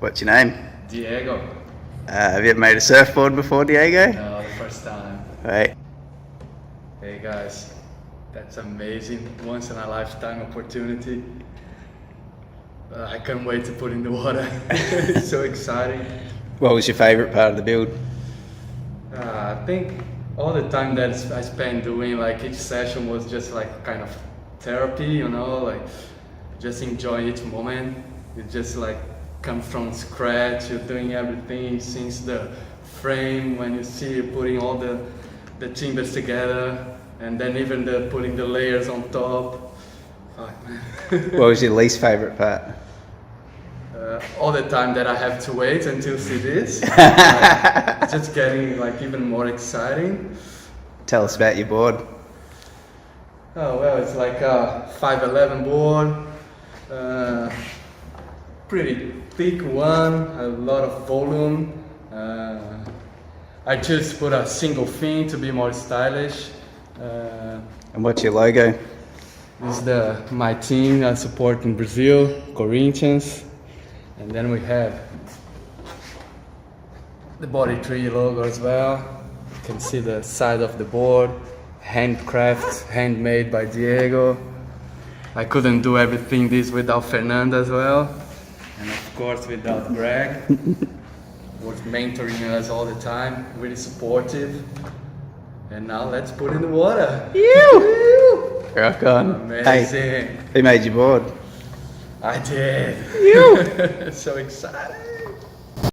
What's your name? Diego. Have you ever made a surfboard before, Diego? No, the first time. Right. Hey guys, that's amazing. Once in a lifetime opportunity. I can't wait to put in the water. It's so exciting. What was your favourite part of the build? I think all the time that I spent doing like each session was just like kind of therapy, you know, like just enjoying each moment. You just like come from scratch, you're doing everything since the frame, when you see you putting all the timbers together, and then even putting the layers on top. Fuck, man. What was your least favourite part? All the time that I have to wait until see this. Just getting like even more exciting. Tell us about your board. Oh well, it's like a 511 board. Pretty thick one, a lot of volume. I just put a single fin to be more stylish. And what's your logo? This is my team I support in Brazil, Corinthians. And then we have the Bodhi Tree logo as well. You can see the side of the board, handmade by Diego. I couldn't do everything this without Fernando as well. And of course without Greg, who was mentoring us all the time, really supportive. And now let's put in the water. You! Rock on. Amazing. Hey, who made your board? I did. You! So excited.